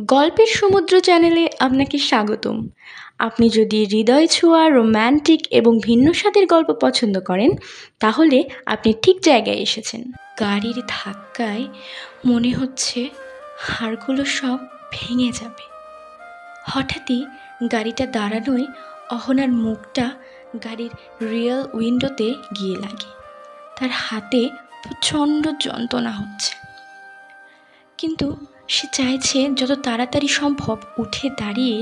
গল্পের সমুদ্র চ্যানেলে আপনাকে স্বাগতম। আপনি যদি হৃদয় ছোঁয়া, রোম্যান্টিক এবং ভিন্ন স্বাদের গল্প পছন্দ করেন, তাহলে আপনি ঠিক জায়গায় এসেছেন। গাড়ির ধাক্কায় মনে হচ্ছে হাড়গুলো সব ভেঙে যাবে। হঠাৎই গাড়িটা দাঁড়ানোয় অহনার মুখটা গাড়ির রিয়ার উইন্ডোতে গিয়ে লাগে। তার হাতে প্রচণ্ড যন্ত্রণা হচ্ছে, কিন্তু সে চাইছে যত তাড়াতাড়ি সম্ভব উঠে দাঁড়িয়ে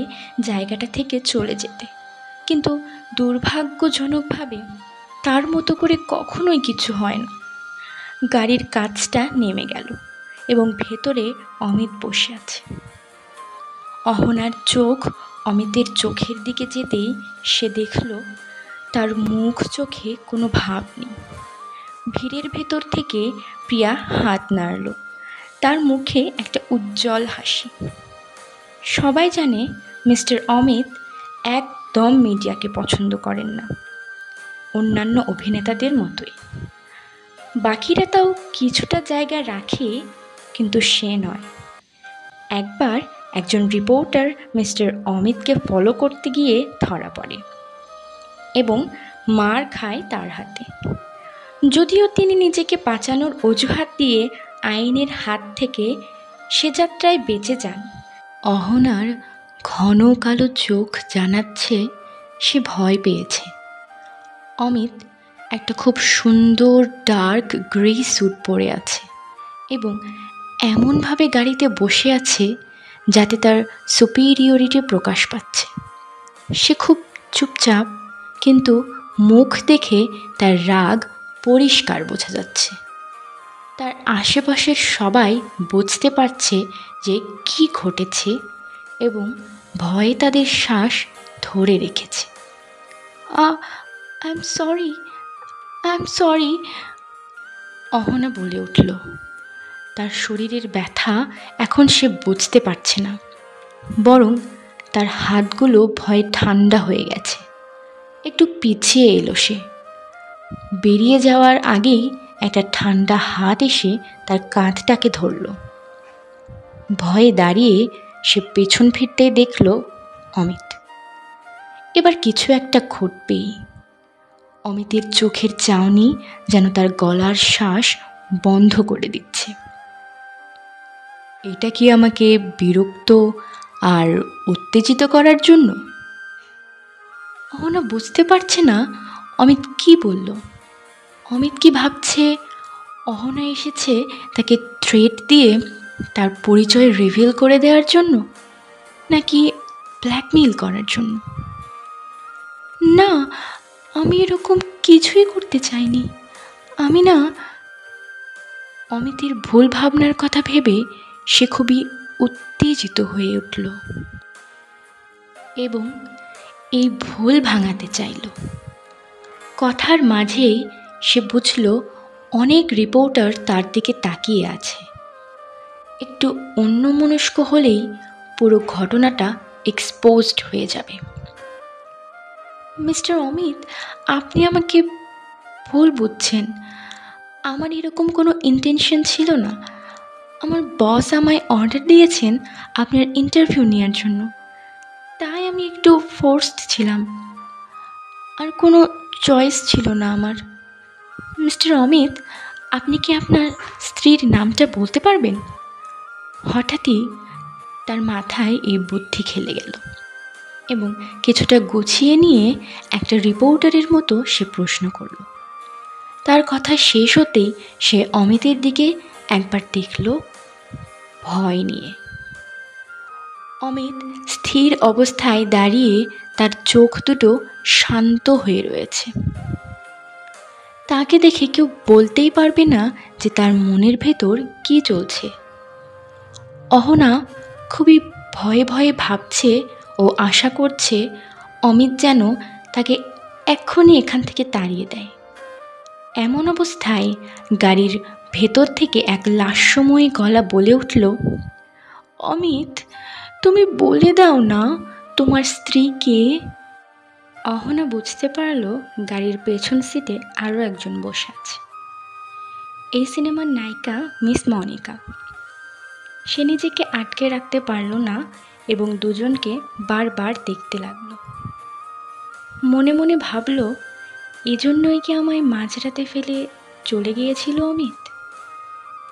জায়গাটা থেকে চলে যেতে। কিন্তু দুর্ভাগ্যজনকভাবে তার মতো করে কখনোই কিছু হয় না। গাড়ির কাঁচটা নেমে গেল এবং ভেতরে অমিত বসে আছে। অহনার চোখ অমিতের চোখের দিকে যেতেই সে দেখল তার মুখ চোখে কোনো ভাব নেই। ভিড়ের ভেতর থেকে প্রিয়া হাত নাড়ল। তার মুখে একটা উজ্জ্বল হাসি। সবাই জানে মিস্টার অমিত একদম মিডিয়াকে পছন্দ করেন না, অন্যান্য অভিনেতাদের মতোই। বাকিরা তাও কিছুটা জায়গা রাখে, কিন্তু সে নয়। একবার একজন রিপোর্টার মিস্টার অমিতকে ফলো করতে গিয়ে ধরা পড়ে এবং মার খায় তার হাতে। যদিও তিনি নিজেকে বাঁচানোর অজুহাত দিয়ে আইনের হাত থেকে সে যাত্রায় বেঁচে যান। অহনার ঘন কালো চোখ জানাচ্ছে সে ভয় পেয়েছে। অমিত একটা খুব সুন্দর ডার্ক গ্রে স্যুট পরে আছে এবং এমনভাবে গাড়িতে বসে আছে যাতে তার সুপিরিয়রিটি প্রকাশ পাচ্ছে। সে খুব চুপচাপ, কিন্তু মুখ দেখে তার রাগ পরিষ্কার বোঝা যাচ্ছে। তার আশেপাশের সবাই বুঝতে পারছে যে কি ঘটেছে এবং ভয়ে তাদের শ্বাস ধরে রেখেছে। আই এম সরি, অহনা বলে উঠল। তার শরীরের ব্যথা এখন সে বুঝতে পারছে না, বরং তার হাতগুলো ভয়ে ঠান্ডা হয়ে গেছে। একটু পিছিয়ে এলো সে। বেরিয়ে যাওয়ার আগেই একটা ঠান্ডা হাত এসে তার কাঁধটাকে ধরল। ভয়ে দাঁড়িয়ে সে পেছন ফিরতেই দেখল অমিত। এবার কিছু একটা ঘটবেই। অমিতের চোখের চাউনি যেন তার গলার শ্বাস বন্ধ করে দিচ্ছে। এটা কি আমাকে বিরক্ত আর উত্তেজিত করার জন্য? অহনা বুঝতে পারছে না অমিত কি বলল। অমিত কি ভাবছে অহনা এসেছে তাকে থ্রেট দিয়ে তার পরিচয় রিভিল করে দেওয়ার জন্য, নাকি ব্ল্যাকমেইল করার জন্য? না, আমি এরকম কিছুই করতে চাইনি। আমি না। অমিতের ভুল ভাবনার কথা ভেবে সে খুবই উত্তেজিত হয়ে উঠল এবং এই ভুল ভাঙাতে চাইল। কথার মাঝেই সে বুঝল অনেক রিপোর্টার তার দিকে তাকিয়ে আছে। একটু অন্যমনস্ক হলেই পুরো ঘটনাটা এক্সপোজড হয়ে যাবে। মিস্টার অমিত, আপনি আমাকে ভুল বুঝছেন। আমার এরকম কোনো ইন্টেনশন ছিল না। আমার বস আমায় অর্ডার দিয়েছেন আপনার ইন্টারভিউ নেওয়ার জন্য, তাই আমি একটু ফোর্সড ছিলাম। আর কোনো চয়েস ছিল না আমার। মিস্টার অমিত, আপনি কি আপনার স্ত্রীর নামটা বলতে পারবেন? হঠাৎই তার মাথায় এই বুদ্ধি খেলে গেল এবং কিছুটা গুছিয়ে নিয়ে একটা রিপোর্টারের মতো সে প্রশ্ন করল। তার কথা শেষ হতেই সে অমিতের দিকে একবার দেখল ভয় নিয়ে। অমিত স্থির অবস্থায় দাঁড়িয়ে তার চোখ দুটো শান্ত হয়ে রয়েছে। তাকে দেখে কেউ বলতেই পারবে না যে তার মনের ভেতর কি চলছে। অহনা খুবই ভয়ে ভয়ে ভাবছে ও আশা করছে অমিত যেন তাকে এক্ষুনি এখান থেকে তাড়িয়ে দেয়। এমন অবস্থায় গাড়ির ভেতর থেকে এক লাস্যময়ী গলা বলে উঠল, অমিত, তুমি বলে দাও না তোমার স্ত্রী কে? অহনা বুঝতে পারল গাড়ির পেছন সিটে আরও একজন বসে আছে। এই সিনেমার নায়িকা মিস মনিকা। সে নিজেকে আটকে রাখতে পারল না এবং দুজনকে বারবার দেখতে লাগলো। মনে মনে ভাবল, এজন্যই কি আমায় মাঝরাতে ফেলে চলে গিয়েছিল অমিত?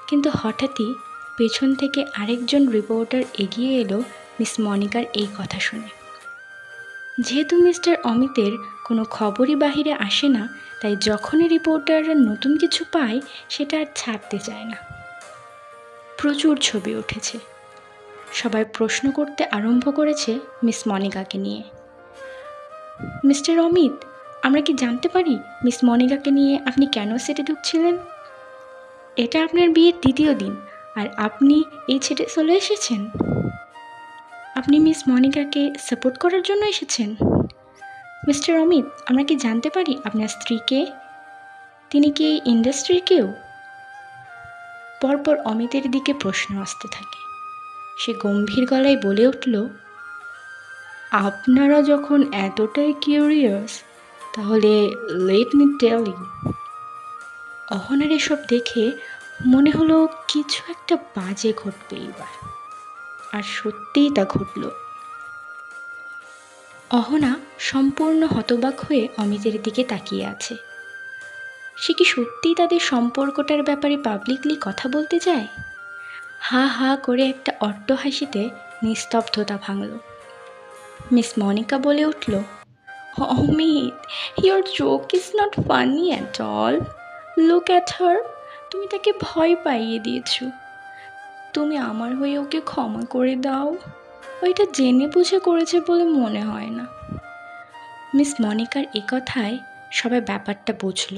কিন্তু হঠাৎই পেছন থেকে আরেকজন রিপোর্টার এগিয়ে এলো মিস মনিকার এই কথা শুনে। যেহেতু মিস্টার অমিতের কোনো খবরই বাহিরে আসে না, তাই যখনই রিপোর্টাররা নতুন কিছু পায় সেটা আর ছাড়তে চায় না। প্রচুর ছবি উঠেছে। সবাই প্রশ্ন করতে আরম্ভ করেছে মিস মনিকাকে নিয়ে। মিস্টার অমিত, আমরা কি জানতে পারি মিস মনিকাকে নিয়ে আপনি কেন সেটে ঢুকছিলেন? এটা আপনার বিয়ের দ্বিতীয় দিন আর আপনি এই ছেড়ে চলে এসেছেন? আপনি মিস মনিকাকে সাপোর্ট করার জন্য এসেছেন? মিস্টার অমিত, আমরা কি জানতে পারি আপনার স্ত্রীকে? তিনি কি এই ইন্ডাস্ট্রির কেউ? পরপর অমিতের দিকে প্রশ্ন আসতে থাকে। সে গম্ভীর গলায় বলে উঠল, আপনারা যখন এতটাই কিউরিয়াস, তাহলে লেট মি টেল ইউ। অহনার এসব দেখে মনে হলো কিছু একটা বাজে ঘটবে এবার। আর সত্যিই তা ঘটল। অহনা সম্পূর্ণ হতবাক হয়ে অমিতের দিকে তাকিয়ে আছে। সে কি সত্যিই তাদের সম্পর্কটার ব্যাপারে পাবলিকলি কথা বলতে চায়? হা হা করে একটা অট্ট হাসিতে নিস্তব্ধতা ভাঙল। মিস মনিকা বলে উঠল, Amit, your joke is not funny at all. Look at her. তুমি তাকে ভয় পাইয়ে দিয়েছ। তুমি আমার হয়ে ওকে ক্ষমা করে দাও। ওইটা জেনে বুঝে করেছে বলে মনে হয় না। মিস মনিকার এ কথায় সবাই ব্যাপারটা বুঝল।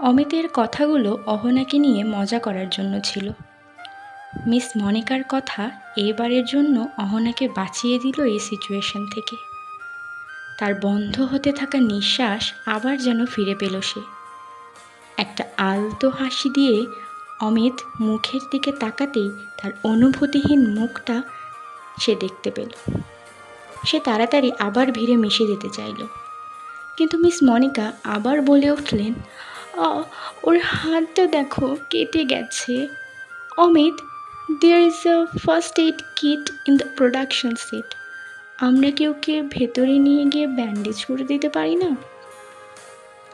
অমিতের কথাগুলো অহনাকে নিয়ে মজা করার জন্য ছিল। মিস মনিকার কথা এবারের জন্য অহনাকে বাঁচিয়ে দিল এই সিচুয়েশন থেকে। তার বন্ধ হতে থাকা নিঃশ্বাস আবার যেন ফিরে পেল সে। একটা আলতো হাসি দিয়ে অমিত মুখের দিকে তাকাতেই তার অনুভূতিহীন মুখটা সে দেখতে পেল। সে তাড়াতাড়ি আবার ভিড়ে মিশে যেতে চাইল, কিন্তু মিস মনিকা আবার বলে উঠলেন, ওর হাতটা দেখো, কেটে গেছে। Amit, there is a first aid kit in the production set. আমরা কি ওকে ভেতরে নিয়ে গিয়ে ব্যান্ডেজ করে দিতে পারি না?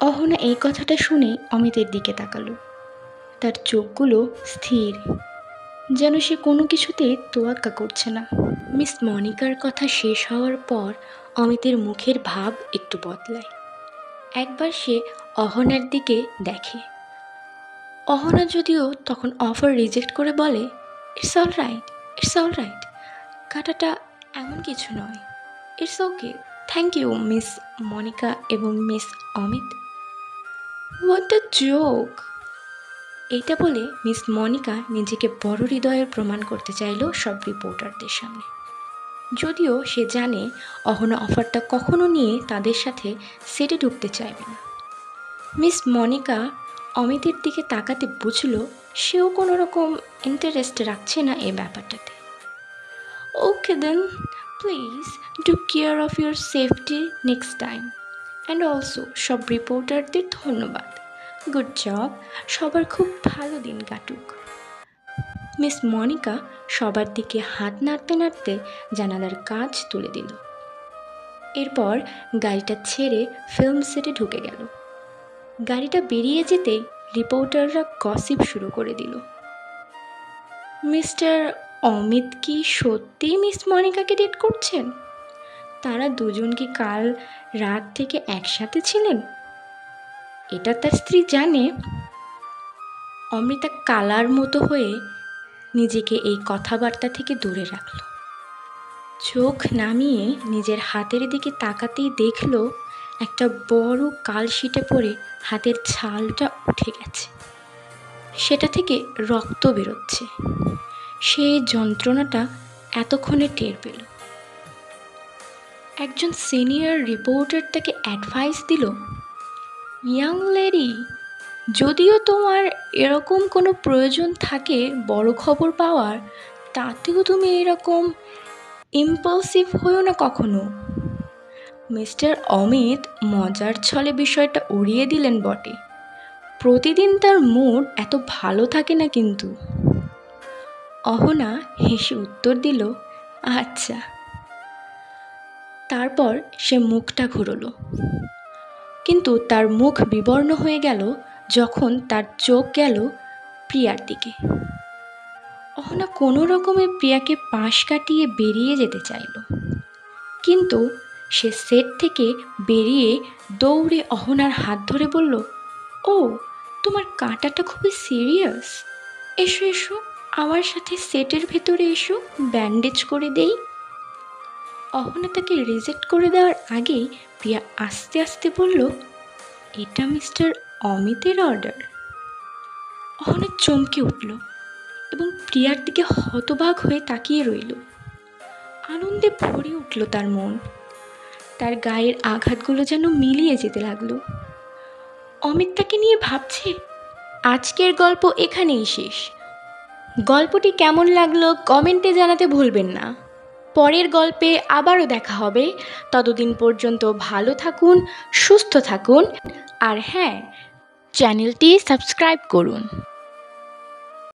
অহনা এই কথাটা শুনে অমিতের দিকে তাকালো। তার চোখগুলো স্থির, যেন সে কোনো কিছুতেই তোয়াক্কা করছে না। মিস মনিকার কথা শেষ হওয়ার পর অমিতের মুখের ভাব একটু বদলায়। একবার সে অহনার দিকে দেখে। অহনা যদিও তখন অফার রিজেক্ট করে বলে, it's all right, it's all right, কাটাটা এমন কিছু নয়, it's okay, thank you miss Monika এবং miss Amit. What a joke! এইটা বলে মিস মনিকা নিজেকে বড় হৃদয়ের প্রমাণ করতে চাইল সব রিপোর্টারদের সামনে। যদিও সে জানে অহনা অফারটা কখনো নিয়ে তাদের সাথে সেটে ঢুকতে চাইবে না। মিস মনিকা অমিতের দিকে তাকাতে বুঝল সেও কোনো রকম ইন্টারেস্ট রাখছে না এই ব্যাপারটাতে। Okay then, please do care of your safety next time. And also সব রিপোর্টারদের ধন্যবাদ। গুড জব, সবার খুব ভালো দিন কাটুক। মিস মনিকা সবার দিকে হাত নাড়তে নাড়তে জানালার কাজ তুলে দিল। এরপর গাড়িটা ছেড়ে ফিল্ম সেটে ঢুকে গেল। গাড়িটা বেরিয়ে যেতেই রিপোর্টাররা গসিপ শুরু করে দিল। মিস্টার অমিত কি সত্যিই মিস মনিকাকে ডেট করছেন? তারা দুজন কি কাল রাত থেকে একসাথে ছিলেন? এটা তার স্ত্রী জানে? অমৃতা কালার মতো হয়ে নিজেকে এই কথাবার্তা থেকে দূরে রাখল। চোখ নামিয়ে নিজের হাতের দিকে তাকাতেই দেখল একটা বড় কালশিটে পড়ে হাতের ছালটা উঠে গেছে। সেটা থেকে রক্ত বেরোচ্ছে। সেই যন্ত্রণাটা এতক্ষণে টের পেল। একজন সিনিয়র রিপোর্টার তাকে অ্যাডভাইস দিল, ইয়াং লেডি, যদিও তোমার এরকম কোনো প্রয়োজন থাকে বড় খবর পাওয়ার, তাতেও তুমি এরকম ইম্পালসিভ হয়েও না কখনো। মিস্টার অমিত মজার ছলে বিষয়টা উড়িয়ে দিলেন বটে, প্রতিদিন তার মুড এত ভালো থাকে না কিন্তু। অহনা হেসে উত্তর দিল, আচ্ছা। তারপর সে মুখটা ঘুরল, কিন্তু তার মুখ বিবর্ণ হয়ে গেল যখন তার চোখ গেল প্রিয়ার দিকে। অহনা কোনো রকমে প্রিয়াকে পাশ কাটিয়ে বেরিয়ে যেতে চাইল, কিন্তু সে সেট থেকে বেরিয়ে দৌড়ে অহনার হাত ধরে বলল, ও তোমার কাঁটাটা খুবই সিরিয়াস, এসো এসো আমার সাথে সেটের ভেতরে এসো, ব্যান্ডেজ করে দেই। অহনা তাকে রিজেক্ট করে দেওয়ার আগেই প্রিয়া আস্তে আস্তে বলল, এটা মিস্টার অমিতের অর্ডার। অহনা চমকে উঠল এবং প্রিয়ার দিকে হতবাক হয়ে তাকিয়ে রইল। আনন্দে ভরে উঠল তার মন, তার গায়ের আঘাতগুলো যেন মিলিয়ে যেতে লাগলো। অমিত তাকে নিয়ে ভাবছে। আজকের গল্প এখানেই শেষ। গল্পটি কেমন লাগলো কমেন্টে জানাতে ভুলবেন না। পরের গল্পে আবারও দেখা হবে। ততদিন পর্যন্ত ভালো থাকুন, সুস্থ থাকুন, আর হ্যাঁ, চ্যানেলটি সাবস্ক্রাইব করুন।